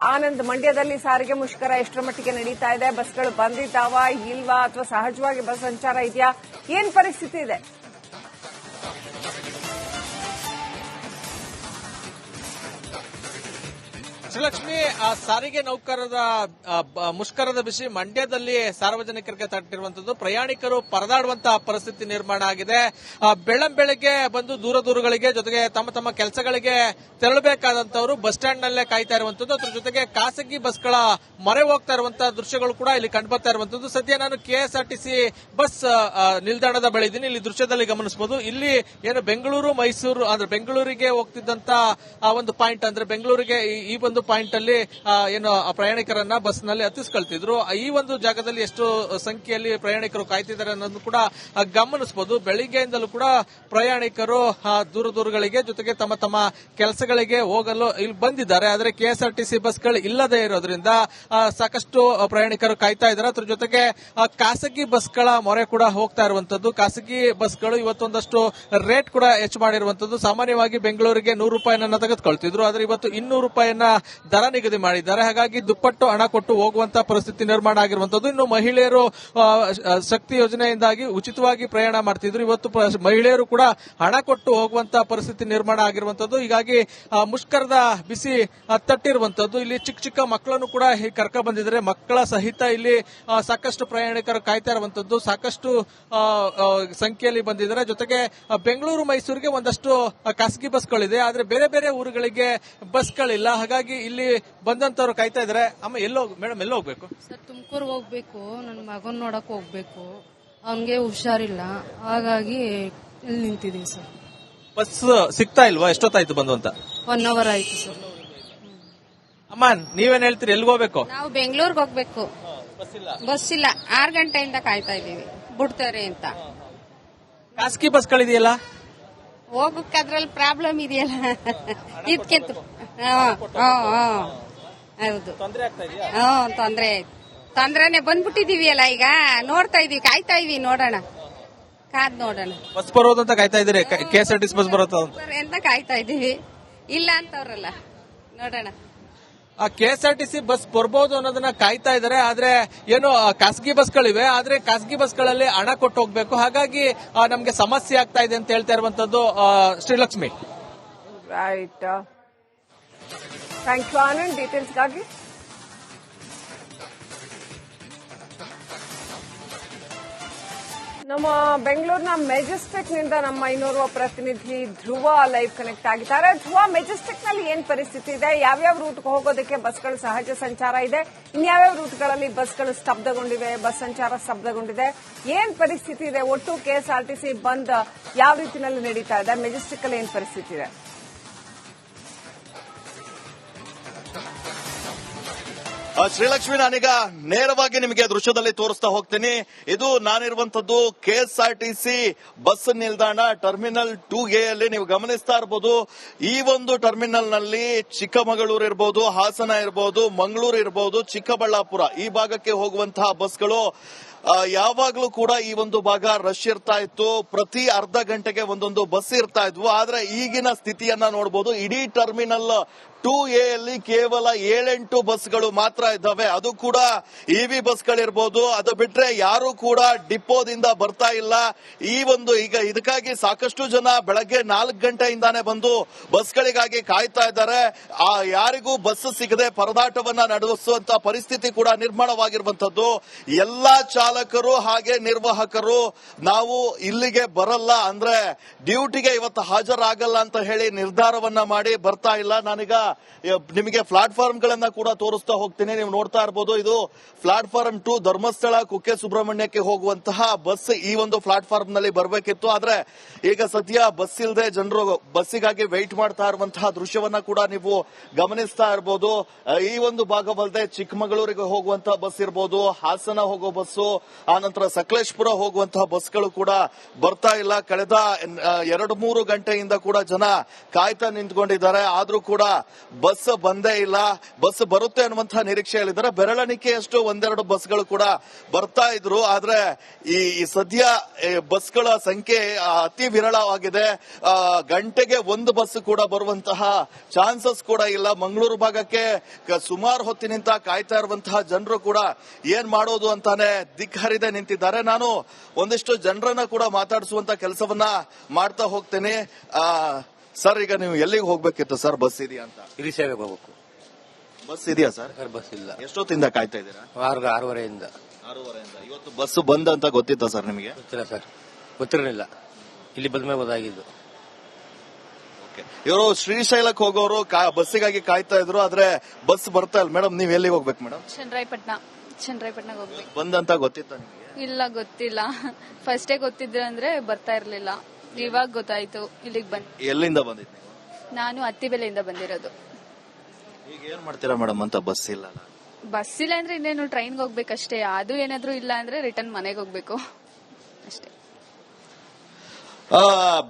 ಆನಂದ್, ಮಂಡ್ಯದಲ್ಲಿ ಸಾರಿಗೆ ಮುಷ್ಕರ ಎಷ್ಟರ ಮಟ್ಟಿಗೆ ನಡೀತಾ ಇದೆ? ಬಸ್ಗಳು ಬಂದಿದ್ದಾವಾ ಇಲ್ವಾ, ಅಥವಾ ಸಹಜವಾಗಿ ಬಸ್ ಸಂಚಾರ ಇದೆಯಾ? ಏನ್ ಪರಿಸ್ಥಿತಿ ಇದೆ? ಶ್ರೀಲಕ್ಷ್ಮಿ, ಸಾರಿಗೆ ನೌಕರರ ಮುಷ್ಕರದ ಬಿಸಿ ಮಂಡ್ಯದಲ್ಲಿ ಸಾರ್ವಜನಿಕರಿಗೆ ತಟ್ಟಿರುವಂತದ್ದು. ಪ್ರಯಾಣಿಕರು ಪರದಾಡುವಂತಹ ಪರಿಸ್ಥಿತಿ ನಿರ್ಮಾಣ ಆಗಿದೆ. ಬೆಳ್ಳಂಬೆಳಗ್ಗೆ ಬಂದು ದೂರಗಳಿಗೆ ಜೊತೆಗೆ ತಮ್ಮ ತಮ್ಮ ಕೆಲಸಗಳಿಗೆ ತೆರಳಬೇಕಾದಂತವರು ಬಸ್ ಸ್ಟ್ಯಾಂಡ್ ನಲ್ಲೇ ಕಾಯ್ತಾ ಇರುವಂತದ್ದು. ಅದ್ರ ಜೊತೆಗೆ ಖಾಸಗಿ ಬಸ್ಗಳ ಮೊರೆ ಹೋಗ್ತಾ ಇರುವಂತಹ ದೃಶ್ಯಗಳು ಕೂಡ ಇಲ್ಲಿ ಕಂಡುಬರ್ತಾ ಇರುವಂತದ್ದು. ಸದ್ಯ ನಾನು ಕೆಎಸ್ಆರ್ಟಿಸಿ ಬಸ್ ನಿಲ್ದಾಣದ ಬಳಿ ಇದ್ದೀನಿ. ಇಲ್ಲಿ ದೃಶ್ಯದಲ್ಲಿ ಗಮನಿಸಬಹುದು. ಇಲ್ಲಿ ಏನು ಬೆಂಗಳೂರು ಮೈಸೂರು ಅಂದ್ರೆ ಬೆಂಗಳೂರಿಗೆ ಹೋಗ್ತಿದ್ದಂತ ಒಂದು ಪಾಯಿಂಟ್ ಅಂದ್ರೆ ಬೆಂಗಳೂರಿಗೆ ಈ ಒಂದು ಪಾಯಿಂಟ್ ಅಲ್ಲಿ ಏನು ಪ್ರಯಾಣಿಕರನ್ನ ಬಸ್ ನಲ್ಲಿ ಹತ್ತಿಸ್ಕೊಳ್ತಿದ್ರು. ಈ ಒಂದು ಜಾಗದಲ್ಲಿ ಎಷ್ಟು ಸಂಖ್ಯೆಯಲ್ಲಿ ಪ್ರಯಾಣಿಕರು ಕಾಯ್ತಿದ್ದಾರೆ ಅನ್ನೋದು ಕೂಡ ಗಮನಿಸಬಹುದು. ಬೆಳಿಗ್ಗೆಯಿಂದಲೂ ಕೂಡ ಪ್ರಯಾಣಿಕರು ದೂರಗಳಿಗೆ ಜೊತೆಗೆ ತಮ್ಮ ತಮ್ಮ ಕೆಲಸಗಳಿಗೆ ಹೋಗಲು ಇಲ್ಲಿ ಬಂದಿದ್ದಾರೆ. ಆದರೆ ಕೆಎಸ್ಆರ್ಟಿಸಿ ಬಸ್ಗಳು ಇಲ್ಲದೆ ಇರೋದ್ರಿಂದ ಸಾಕಷ್ಟು ಪ್ರಯಾಣಿಕರು ಕಾಯ್ತಾ ಇದ್ದಾರೆ. ಅದ್ರ ಜೊತೆಗೆ ಖಾಸಗಿ ಬಸ್ಗಳ ಮೊರೆ ಕೂಡ ಹೋಗ್ತಾ ಇರುವಂತದ್ದು. ಖಾಸಗಿ ಬಸ್ಗಳು ಇವತ್ತೊಂದಷ್ಟು ರೇಟ್ ಕೂಡ ಹೆಚ್ಚು ಮಾಡಿರುವಂತದ್ದು. ಸಾಮಾನ್ಯವಾಗಿ ಬೆಂಗಳೂರಿಗೆ 100 ರೂಪಾಯಿನ ತೆಗೆದುಕೊಳ್ತಿದ್ರು, ಆದ್ರೆ ಇವತ್ತು 200 ರೂಪಾಯಿನ ದರ ನಿಗದಿ ಮಾಡಿದ್ದಾರೆ. ಹಾಗಾಗಿ ದುಪ್ಪಟ್ಟು ಹಣ ಕೊಟ್ಟು ಹೋಗುವಂತಹ ಪರಿಸ್ಥಿತಿ ನಿರ್ಮಾಣ ಆಗಿರುವಂತದ್ದು. ಇನ್ನು ಮಹಿಳೆಯರು ಶಕ್ತಿ ಯೋಜನೆಯಿಂದಾಗಿ ಉಚಿತವಾಗಿ ಪ್ರಯಾಣ ಮಾಡ್ತಿದ್ರು. ಇವತ್ತು ಮಹಿಳೆಯರು ಕೂಡ ಹಣ ಕೊಟ್ಟು ಹೋಗುವಂತಹ ಪರಿಸ್ಥಿತಿ ನಿರ್ಮಾಣ ಆಗಿರುವಂತದ್ದು. ಹೀಗಾಗಿ ಮುಷ್ಕರದ ಬಿಸಿ ತಟ್ಟಿರುವಂತದ್ದು. ಇಲ್ಲಿ ಚಿಕ್ಕ ಚಿಕ್ಕ ಮಕ್ಕಳನ್ನು ಕೂಡ ಕರ್ಕ ಬಂದಿದ್ದಾರೆ. ಮಕ್ಕಳ ಸಹಿತ ಇಲ್ಲಿ ಸಾಕಷ್ಟು ಪ್ರಯಾಣಿಕರು ಕಾಯ್ತಾ ಇರುವಂತದ್ದು. ಸಾಕಷ್ಟು ಸಂಖ್ಯೆಯಲ್ಲಿ ಬಂದಿದ್ದಾರೆ. ಜೊತೆಗೆ ಬೆಂಗಳೂರು ಮೈಸೂರಿಗೆ ಒಂದಷ್ಟು ಖಾಸಗಿ ಬಸ್ಗಳಿದೆ, ಆದ್ರೆ ಬೇರೆ ಬೇರೆ ಊರುಗಳಿಗೆ ಬಸ್ಗಳಿಲ್ಲ. ಹಾಗಾಗಿ ಇಲ್ಲಿ ಬಂದಂತವ್ರು ಕಾಯ್ತಾ ಇದಾರೆ. ಅಮ್ಮ, ಮೇಡಮ್ ಎಲ್ಲ ಹೋಗ್ಬೇಕು? ಸರ್, ತುಮಕೂರ್ಗೆ ಹೋಗ್ಬೇಕು. ನನ್ನ ಮಗನ್ ನೋಡಕ್ ಹೋಗ್ಬೇಕು. ಅವನ್ಗೆ ಹುಷಾರಿಲ್ಲ, ಹಾಗಾಗಿ ಇಲ್ಲಿ ನಿಂತಿದೀವಿ ಸರ್. ಬಸ್ ಸಿಗ್ತಾ ಇಲ್ವಾ? ಎಷ್ಟೊತ್ತಾಯ್ತು ಬಂದು ಅಂತ? 1 hour ಆಯ್ತು ಸರ್. ಅಮ್ಮ, ನೀವೇನ್ ಹೇಳ್ತೀರಿ? ಎಲ್ಲಿಗೆ ಹೋಗ್ಬೇಕು? ನಾವು ಬೆಂಗಳೂರಿಗೆ ಹೋಗ್ಬೇಕು. ಬಸ್ ಇಲ್ಲ. 6 ಗಂಟೆಯಿಂದ ಕಾಯ್ತಾ ಇದೀವಿ, ಬಿಡ್ತಾರೆ ಅಂತ. ಖಾಸಗಿ ಬಸ್ಗಳಿದೆಯಲ್ಲ, ಹೋಗಕ್ಕೆ ಅದ್ರಲ್ಲಿ ಪ್ರಾಬ್ಲಮ್ ಇದೆಯಲ್ಲ, ಇದಕ್ಕೆ ಹೌದು. ತೊಂದ್ರೆನೆ ಬಂದ್ಬಿಟ್ಟಿದೀವಿ ಅಲ್ಲ. ಈಗ ನೋಡ್ತಾ ಇದೀವಿ, ಕಾಯ್ತಾ ಇದೀವಿ, ನೋಡೋಣ, ಕಾದ್ ನೋಡೋಣ. ಬಸ್ ಬರೋದಂತ ಕಾಯ್ತಾ ಇದ್ದೀರಿ? ಕೆಎಸ್ಆರ್ಟಿಸಿ ಬಸ್ ಬರುತ್ತಾ ಅಂತ ಕಾಯ್ತಾ ಇದೀವಿ. ಇಲ್ಲ ಅಂತವ್ರಲ್ಲ, ನೋಡೋಣ. ಕೆಎಸ್ಆರ್ಟಿಸಿ ಬಸ್ ಬರ್ಬೋದು ಅನ್ನೋದನ್ನ ಕಾಯ್ತಾ ಇದ್ದಾರೆ. ಆದ್ರೆ ಏನು ಖಾಸಗಿ ಬಸ್ಗಳಿವೆ, ಆದ್ರೆ ಖಾಸಗಿ ಬಸ್ಗಳಲ್ಲಿ ಹಣ ಕೊಟ್ಟು ಹೋಗ್ಬೇಕು. ಹಾಗಾಗಿ ನಮ್ಗೆ ಸಮಸ್ಯೆ ಆಗ್ತಾ ಇದೆ ಅಂತ ಹೇಳ್ತಾ ಇರುವಂತದ್ದು Srilakshmi. Right, thank you Anand ಡೀಟೇಲ್ಸ್ಗಾಗಿ. ನಮ್ಮ ಬೆಂಗಳೂರಿನ ಮೆಜೆಸ್ಟಿಕ್ ನಿಂದ ನಮ್ಮ ಇನ್ನೋರ್ವ ಪ್ರತಿನಿಧಿ ಧ್ರುವ ಲೈವ್ ಕನೆಕ್ಟ್ ಆಗಿದ್ದಾರೆ. ಧ್ರುವ, ಮೆಜೆಸ್ಟಿಕ್ ನಲ್ಲಿ ಏನ್ ಪರಿಸ್ಥಿತಿ ಇದೆ? ಯಾವ್ಯಾವ ರೂಟ್ಗೆ ಹೋಗೋದಕ್ಕೆ ಬಸ್ಗಳು ಸಹಜ ಸಂಚಾರ ಇದೆ? ಇನ್ಯಾವ್ಯಾವ ರೂಟ್ಗಳಲ್ಲಿ ಬಸ್ಗಳು ಸ್ತಬ್ಧಗೊಂಡಿವೆ, ಬಸ್ ಸಂಚಾರ ಸ್ತಬ್ಧಗೊಂಡಿದೆ? ಏನ್ ಪರಿಸ್ಥಿತಿ ಇದೆ? ಒಟ್ಟು ಕೆಎಸ್ಆರ್ಟಿಸಿ ಬಂದ್ ಯಾವ ರೀತಿಯಲ್ಲಿ ನಡೀತಾ ಇದೆ? ಮೆಜೆಸ್ಟಿಕ್ ಅಲ್ಲಿ ಏನ್ ಪರಿಸ್ಥಿತಿ ಇದೆ? ಶ್ರೀಲಕ್ಷ್ಮಿ, ನಾನೀಗ ನೇರವಾಗಿ ನಿಮಗೆ ದೃಶ್ಯದಲ್ಲಿ ತೋರಿಸ್ತಾ ಹೋಗ್ತೀನಿ. ಇದು ನಾನಿರುವಂತದ್ದು ಕೆಎಸ್ಆರ್ಟಿಸಿ ಬಸ್ ನಿಲ್ದಾಣ ಟರ್ಮಿನಲ್ 2A ಅಲ್ಲಿ. ನೀವು ಗಮನಿಸ್ತಾ ಇರಬಹುದು, ಈ ಒಂದು ಟರ್ಮಿನಲ್ ನಲ್ಲಿ ಚಿಕ್ಕಮಗಳೂರು ಇರಬಹುದು, ಹಾಸನ ಇರಬಹುದು, ಮಂಗಳೂರು ಇರಬಹುದು, ಚಿಕ್ಕಬಳ್ಳಾಪುರ ಈ ಭಾಗಕ್ಕೆ ಹೋಗುವಂತಹ ಬಸ್ಗಳು ಯಾವಾಗ್ಲೂ ಕೂಡ ಈ ಒಂದು ಭಾಗ ರಶ್ ಇರ್ತಾ ಇತ್ತು. ಪ್ರತಿ ಅರ್ಧ ಗಂಟೆಗೆ ಒಂದೊಂದು ಬಸ್ ಇರ್ತಾ ಇದ್ವು. ಆದ್ರೆ ಈಗಿನ ಸ್ಥಿತಿಯನ್ನ ನೋಡಬಹುದು. ಇಡೀ ಟರ್ಮಿನಲ್ 2A ಅಲ್ಲಿ ಕೇವಲ 7-8 ಬಸ್ಗಳು ಮಾತ್ರ ಇದ್ದಾವೆ. ಅದು ಕೂಡ ಇವಿ ಬಸ್ಗಳಿರ್ಬೋದು. ಅದು ಬಿಟ್ರೆ ಯಾರು ಕೂಡ ಡಿಪೋದಿಂದ ಬರ್ತಾ ಇಲ್ಲ. ಈ ಒಂದು ಈಗ ಇದಕ್ಕಾಗಿ ಸಾಕಷ್ಟು ಜನ ಬೆಳಗ್ಗೆ 4 ಗಂಟೆಯಿಂದಾನೇ ಬಂದು ಬಸ್ಗಳಿಗಾಗಿ ಕಾಯ್ತಾ ಇದ್ದಾರೆ. ಯಾರಿಗೂ ಬಸ್ ಸಿಗದೆ ಪರದಾಟವನ್ನ ನಡೆಸುವಂತ ಪರಿಸ್ಥಿತಿ ಕೂಡ ನಿರ್ಮಾಣವಾಗಿರುವಂತದ್ದು. ಎಲ್ಲಾ ಚಾಲಕರು ಹಾಗೆ ನಿರ್ವಾಹಕರು ನಾವು ಇಲ್ಲಿಗೆ ಬರಲ್ಲ ಅಂದ್ರೆ ಡ್ಯೂಟಿಗೆ ಇವತ್ತು ಹಾಜರಾಗಲ್ಲ ಅಂತ ಹೇಳಿ ನಿರ್ಧಾರವನ್ನ ಮಾಡಿ ಬರ್ತಾ ಇಲ್ಲ. ನಾನೀಗ ನಿಮಗೆ ಪ್ಲಾಟ್ಫಾರ್ಮ್ ಗಳನ್ನ ಕೂಡ ತೋರಿಸ್ತಾ ಹೋಗ್ತೀನಿ. ನೀವು ನೋಡ್ತಾ ಇರಬಹುದು, ಇದು ಪ್ಲಾಟ್ಫಾರ್ಮ್ 2 ಧರ್ಮಸ್ಥಳ ಕುಕ್ಕೆ ಸುಬ್ರಹ್ಮಣ್ಯಕ್ಕೆ ಹೋಗುವಂತಹ ಬಸ್ ಈ ಒಂದು ಪ್ಲಾಟ್ಫಾರ್ಮ್ ನಲ್ಲಿ ಬರಬೇಕಿತ್ತು. ಆದ್ರೆ ಈಗ ಸದ್ಯ ಬಸ್ ಇಲ್ಲದೆ ಜನರು ಬಸ್ಸಿಗಾಗಿ ವೆಯ್ಟ್ ಮಾಡ್ತಾ ಇರುವಂತಹ ದೃಶ್ಯವನ್ನ ಕೂಡ ನೀವು ಗಮನಿಸ್ತಾ ಇರಬಹುದು. ಈ ಒಂದು ಭಾಗವಲ್ಲದೆ ಚಿಕ್ಕಮಗಳೂರಿಗೆ ಹೋಗುವಂತಹ ಬಸ್ ಇರಬಹುದು, ಹಾಸನ ಹೋಗೋ ಬಸ್ಸು, ಆನಂತರ ಸಕಲೇಶ್ಪುರ ಹೋಗುವಂತಹ ಬಸ್ಗಳು ಕೂಡ ಬರ್ತಾ ಇಲ್ಲ. ಕಳೆದ 2-3 ಗಂಟೆಯಿಂದ ಕೂಡ ಜನ ಕಾಯ್ತಾ ನಿಂತ್ಕೊಂಡಿದ್ದಾರೆ. ಆದ್ರೂ ಕೂಡ ಬಸ್ ಬಂದೇ ಇಲ್ಲ. ಬಸ್ ಬರುತ್ತೆ ಅನ್ನುವಂತಹ ನಿರೀಕ್ಷೆಯಲ್ಲಿದ್ದಾರೆ. ಬೆರಳೆಣಿಕೆಯಷ್ಟು ಒಂದೆರಡು ಬಸ್ಗಳು ಕೂಡ ಬರ್ತಾ ಇದ್ರು. ಆದ್ರೆ ಈ ಸದ್ಯ ಬಸ್ಗಳ ಸಂಖ್ಯೆ ಅತಿ ವಿರಳವಾಗಿದೆ. ಗಂಟೆಗೆ ಒಂದು ಬಸ್ ಕೂಡ ಬರುವಂತಹ ಚಾನ್ಸಸ್ ಕೂಡ ಇಲ್ಲ. ಮಂಗಳೂರು ಭಾಗಕ್ಕೆ ಸುಮಾರು ಹೊತ್ತಿನಿಂದ ಕಾಯ್ತಾ ಇರುವಂತಹ ಜನರು ಕೂಡ ಏನ್ ಮಾಡೋದು ಅಂತಾನೆ ದಿಗ್ಹರಿದೆ ನಿಂತಿದ್ದಾರೆ. ನಾನು ಒಂದಿಷ್ಟು ಜನರನ್ನ ಕೂಡ ಮಾತಾಡಿಸುವಂತ ಕೆಲಸವನ್ನ ಮಾಡ್ತಾ ಹೋಗ್ತೇನೆ. ಸರ್, ಈಗ ನೀವು ಎಲ್ಲಿಗೆ ಹೋಗ್ಬೇಕಿತ್ತು ಸರ್? ಬಸ್ ಇದೆಯಾ ಅಂತ? ಇಲ್ಲಿ ಸೇವೆಗೆ ಹೋಗ್ಬೇಕು. ಬಸ್ ಇದೆಯಾ ಸರ್? ಬಸ್ ಇಲ್ಲ. ಎಷ್ಟೊತ್ತಿಂದ ಕಾಯ್ತಾ ಇದ್ದೀರಾ? 6:30 ಇವತ್ತು ಬಸ್ ಬಂದ್ ಅಂತ ಗೊತ್ತಿತ್ತಾ ಸರ್ ನಿಮಗೆ? ಗೊತ್ತಿಲ್ಲ ಸರ್, ಗೊತ್ತಿರಲಿಲ್ಲ. ಇಲ್ಲಿ ಬಂದ ಮೇಲೆ ಗೊತ್ತಾಗಿದ್ದು. ಇವರು ಶ್ರೀಶೈಲಕ್ಕೆ ಹೋಗೋರು ಬಸ್ಸಿಗಾಗಿ ಕಾಯ್ತಾ ಇದ್ರು. ಆದ್ರೆ ಬಸ್ ಬರ್ತಾ ಇಲ್ಲ. ಮೇಡಮ್, ನೀವ್ ಎಲ್ಲಿಗೆ ಹೋಗ್ಬೇಕು ಮೇಡಮ್? ಚನ್ನರಾಯಪಟ್ಟಣ ಹೋಗ್ಬೇಕು. ಬಂದಂತ ಗೊತ್ತಿತ್ತ ನಿಮಗೆ? ಇಲ್ಲ, ಗೊತ್ತಿಲ್ಲ. ಫಸ್ಟೇ ಗೊತ್ತಿದ್ರೆ ಅಂದ್ರೆ ಬರ್ತಾ ಇರ್ಲಿಲ್ಲ. ಇವಾಗ ಗೊತ್ತಾಯ್ತು. ಇಲ್ಲಿಗೆ ಬಂದ್. ಎಲ್ಲಿಂದ ಬಂದಿದ್ ನೀವು? ನಾನು ಅತ್ತಿಬೆಲೆಯಿಂದ ಬಂದಿರೋದು. ಈಗ ಏನ್ ಮಾಡ್ತೀರಾ ಮೇಡಮ್ ಅಂತ? ಬಸ್ ಇಲ್ಲ. ಬಸ್ ಇಲ್ಲ ಅಂದ್ರೆ ಇನ್ನೇನು ಟ್ರೈನ್ಗೆ ಹೋಗ್ಬೇಕಷ್ಟೇ. ಅದು ಏನಾದ್ರು ಇಲ್ಲ ಅಂದ್ರೆ ರಿಟರ್ನ್ ಮನೆಗೆ ಹೋಗ್ಬೇಕು ಅಷ್ಟೇ.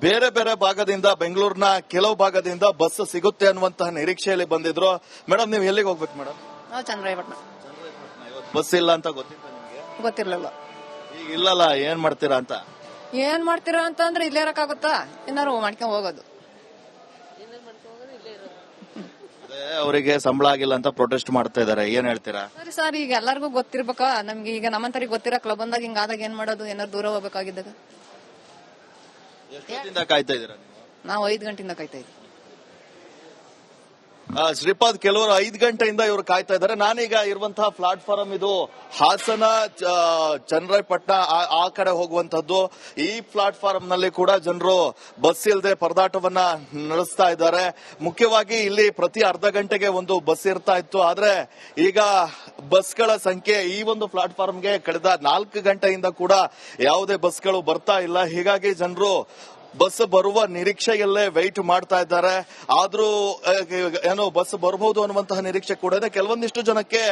ಬೇರೆ ಬೇರೆ ಭಾಗದಿಂದ, ಬೆಂಗಳೂರಿನ ಕೆಲವು ಭಾಗದಿಂದ ಬಸ್ ಸಿಗುತ್ತೆ ಅನ್ನುವಂತಹ ನಿರೀಕ್ಷೆಯಲ್ಲಿ ಬಂದಿದ್ರು. ಮೇಡಮ್, ನೀವು ಎಲ್ಲಿಗೆ ಹೋಗ್ಬೇಕು ಮೇಡಮ್? ಚನ್ನರಾಯಪಟ್ಟಣ. ಬಸ್ ಇಲ್ಲ ಅಂತ ಗೊತ್ತಿತ್ತ ನಿಮಗೆ? ಗೊತ್ತಿರ್ಲಿಲ್ಲ. ಈಗ ಇಲ್ಲಲ್ಲ, ಏನ್ ಮಾಡ್ತೀರಾ ಅಂತ? ಏನ್ ಮಾಡ್ತೀರಾ ಅಂತಂದ್ರೆ ಇಲ್ಲೇ ಇರಕ್ಕಾಗುತ್ತಾ? ಏನಾರು ಮಾಡ್ಕೊಂಡ್ ಹೋಗೋದು. ಅವರಿಗೆ ಸಂಬಳ ಆಗಿಲ್ಲ ಅಂತ ಪ್ರೊಟೆಸ್ಟ್ ಮಾಡ್ತಾ ಇದಾರೆ. ಏನ್ ಹೇಳ್ತೀರಾ? ಸರಿ ಸರ್, ಈಗ ಎಲ್ಲರಿಗೂ ಗೊತ್ತಿರ್ಬೇಕಾ? ನಮ್ಗೆ ಈಗ ನಮ್ಮಂತರಿಗೆ ಗೊತ್ತಿರಕ್ಲ. ಬಂದಾಗ ಹಿಂಗಾದಾಗ ಏನ್ ಮಾಡೋದು? ಏನಾರು ದೂರ ಹೋಗ್ಬೇಕಾಗಿದ್ದಾಗ. ಎಷ್ಟೊತ್ತಿಂದ ಕಾಯ್ತಾ ಇದ್ದೀರಾ ನೀವು? ನಾವು 5 ಗಂಟೆಯಿಂದ ಕಾಯ್ತಾ ಇದ್ದೀವಿ. ಶ್ರೀಪಾದ್, ಕೆಲವರು 5 ಗಂಟೆಯಿಂದ ಇವರು ಕಾಯ್ತಾ ಇದ್ದಾರೆ. ನಾನೀಗ ಇರುವಂತಹ ಪ್ಲಾಟ್ಫಾರ್ಮ್ ಇದು ಹಾಸನ, ಚನ್ನರಾಯಪಟ್ಟಣ ಆ ಕಡೆ ಹೋಗುವಂತದ್ದು. ಈ ಪ್ಲಾಟ್ಫಾರ್ಮ್ ನಲ್ಲಿ ಕೂಡ ಜನರು ಬಸ್ ಇಲ್ಲದೆ ಪರದಾಟವನ್ನ ನಡೆಸ್ತಾ ಇದ್ದಾರೆ. ಮುಖ್ಯವಾಗಿ ಇಲ್ಲಿ ಪ್ರತಿ ಅರ್ಧ ಗಂಟೆಗೆ ಒಂದು ಬಸ್ ಇರ್ತಾ ಇತ್ತು. ಆದ್ರೆ ಈಗ ಬಸ್ಗಳ ಸಂಖ್ಯೆ ಈ ಒಂದು ಪ್ಲಾಟ್ಫಾರ್ಮ್ಗೆ ಕಳೆದ 4 ಗಂಟೆಯಿಂದ ಕೂಡ ಯಾವುದೇ ಬಸ್ಗಳು ಬರ್ತಾ ಇಲ್ಲ. ಹೀಗಾಗಿ ಜನರು ಬಸ್ ಬರುವ ನಿರೀಕ್ಷೆಯಲ್ಲೇ ವೆಯ್ಟ್ ಮಾಡ್ತಾ ಇದ್ದಾರೆ. ಆದ್ರೂ ಏನೋ ಬಸ್ ಬರಬಹುದು ಅನ್ನುವಂತಹ ನಿರೀಕ್ಷೆ ಕೂಡ ಇದೆ. ಕೆಲವೊಂದಿಷ್ಟು ಜನಕ್ಕೆ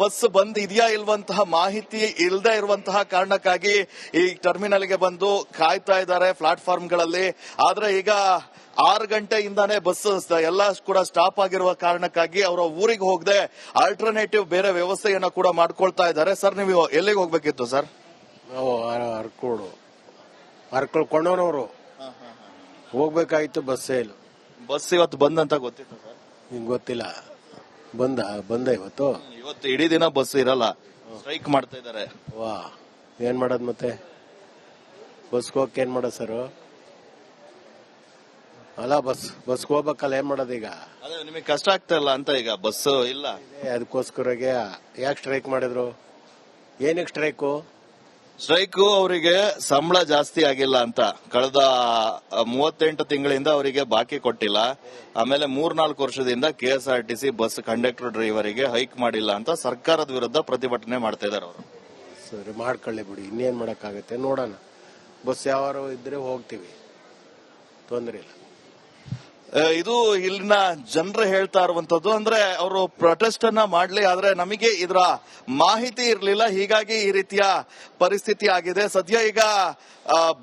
ಬಸ್ ಬಂದ್ ಇದೆಯಾ ಇಲ್ವಂತಹ ಮಾಹಿತಿ ಇಲ್ಲದೆ ಇರುವಂತಹ ಕಾರಣಕ್ಕಾಗಿ ಈ ಟರ್ಮಿನಲ್ಗೆ ಬಂದು ಕಾಯ್ತಾ ಇದ್ದಾರೆ ಪ್ಲಾಟ್ಫಾರ್ಮ್ಗಳಲ್ಲಿ. ಆದ್ರೆ ಈಗ 6 ಗಂಟೆಯಿಂದಾನೇ ಬಸ್ ಎಲ್ಲ ಕೂಡ ಸ್ಟಾಪ್ ಆಗಿರುವ ಕಾರಣಕ್ಕಾಗಿ ಅವರ ಊರಿಗೆ ಹೋಗದೆ ಆಲ್ಟರ್ನೇಟಿವ್ ಬೇರೆ ವ್ಯವಸ್ಥೆಯನ್ನ ಕೂಡ ಮಾಡ್ಕೊಳ್ತಾ ಇದ್ದಾರೆ. ಸರ್, ನೀವು ಎಲ್ಲಿಗೆ ಹೋಗ್ಬೇಕಿತ್ತು ಸರ್? ನಾವು ಅರ್ಕಲ್ ಕೊಂಡವನವರು ಹೋಗ್ಬೇಕಾಯ್ತು. ಬಸ್ಸೇ ಇಲ್ಲ. ಬಸ್ ಇವತ್ತು ಬಂದಂತ ಗೊತ್ತಿತ್ತು ಸರ್? ನಿಂಗೆ ಗೊತ್ತಿಲ್ಲ. ಬಂದ ಇವತ್ತು ಇಡೀ ದಿನ ಬಸ್ ಇರಲ್ಲ, ಸ್ಟ್ರೈಕ್ ಮಾಡ್ತಾ ಇದ್ದಾರೆ. ವಾ, ಏನ್ ಮಾಡೋದ್ ಮತ್ತೆ? ಬಸ್ಗೆ ಹೋಗಕ್ಕೆ ಏನ್ ಮಾಡೋದು ಸರ್? ಅಲ್ಲ, ಬಸ್ಗೆ ಹೋಗ್ಬೇಕಲ್ಲ, ಏನ್ ಮಾಡೋದೀಗ? ಅದೇ ನಿಮಗೆ ಕಷ್ಟ ಆಗ್ತಾ ಇಲ್ಲ ಅಂತ? ಈಗ ಬಸ್ ಇಲ್ಲ, ಅದಕ್ಕೋಸ್ಕರಗೆ ಯಾಕೆ ಸ್ಟ್ರೈಕ್ ಮಾಡಿದ್ರು? ಏನಕ್ಕೆ ಸ್ಟ್ರೈಕು? ಅವರಿಗೆ ಸಂಬಳ ಜಾಸ್ತಿ ಆಗಿಲ್ಲ ಅಂತ. ಕಳೆದ 38 ತಿಂಗಳಿಂದ ಅವರಿಗೆ ಬಾಕಿ ಕೊಟ್ಟಿಲ್ಲ. ಆಮೇಲೆ 3-4 ವರ್ಷದಿಂದ KSRTC ಬಸ್ ಕಂಡಕ್ಟರ್ ಡ್ರೈವರಿಗೆ ಹೈಕ್ ಮಾಡಿಲ್ಲ ಅಂತ ಸರ್ಕಾರದ ವಿರುದ್ಧ ಪ್ರತಿಭಟನೆ ಮಾಡ್ತಾ ಇದ್ದಾರೆ ಅವರು. ಸರಿ, ಮಾಡ್ಕೊಳ್ಳಿ ಬಿಡಿ, ಇನ್ನೇನ್ ಮಾಡಕ್ಕಾಗತ್ತೆ. ನೋಡೋಣ, ಬಸ್ ಯಾವಾರು ಇದ್ರೆ ಹೋಗ್ತೀವಿ, ತೊಂದ್ರೆ ಇಲ್ಲ. ಇದು ಇಲ್ಲಿನ ಜನರು ಹೇಳ್ತಾ ಇರುವಂತದ್ದು. ಅಂದ್ರೆ ಅವರು ಪ್ರೊಟೆಸ್ಟ್ ಅನ್ನ ಮಾಡ್ಲಿ, ಆದ್ರೆ ನಮಗೆ ಇದರ ಮಾಹಿತಿ ಇರಲಿಲ್ಲ. ಹೀಗಾಗಿ ಈ ರೀತಿಯ ಪರಿಸ್ಥಿತಿ ಆಗಿದೆ. ಸದ್ಯ ಈಗ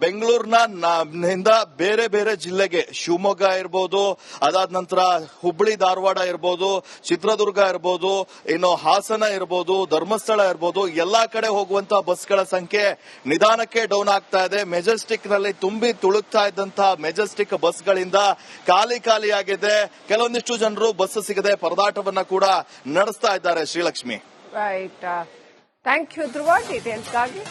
ಬೆಂಗಳೂರಿನಿಂದ ಬೇರೆ ಬೇರೆ ಜಿಲ್ಲೆಗೆ, ಶಿವಮೊಗ್ಗ ಇರ್ಬೋದು, ಅದಾದ ನಂತರ ಹುಬ್ಬಳ್ಳಿ ಧಾರವಾಡ ಇರ್ಬೋದು, ಚಿತ್ರದುರ್ಗ ಇರ್ಬೋದು, ಇನ್ನು ಹಾಸನ ಇರ್ಬೋದು, ಧರ್ಮಸ್ಥಳ ಇರ್ಬೋದು, ಎಲ್ಲಾ ಕಡೆ ಹೋಗುವಂತಹ ಬಸ್ಗಳ ಸಂಖ್ಯೆ ನಿಧಾನಕ್ಕೆ ಡೌನ್ ಆಗ್ತಾ ಇದೆ. ಮೆಜೆಸ್ಟಿಕ್ ನಲ್ಲಿ ತುಂಬಿ ತುಳುಕ್ತಾ ಇದ್ದಂತಹ ಮೆಜೆಸ್ಟಿಕ್ ಬಸ್ಗಳಿಂದ ಖಾಲಿಯಾಗಿದೆ. ಕೆಲವೊಂದಿಷ್ಟು ಜನರು ಬಸ್ ಸಿಗದೆ ಪರದಾಟವನ್ನ ಕೂಡ ನಡೆಸ್ತಾ ಇದ್ದಾರೆ. Srilakshmi, right. Thank you Dhruva, ಡೀಟೇಲ್ಸ್ಗಾಗಿ.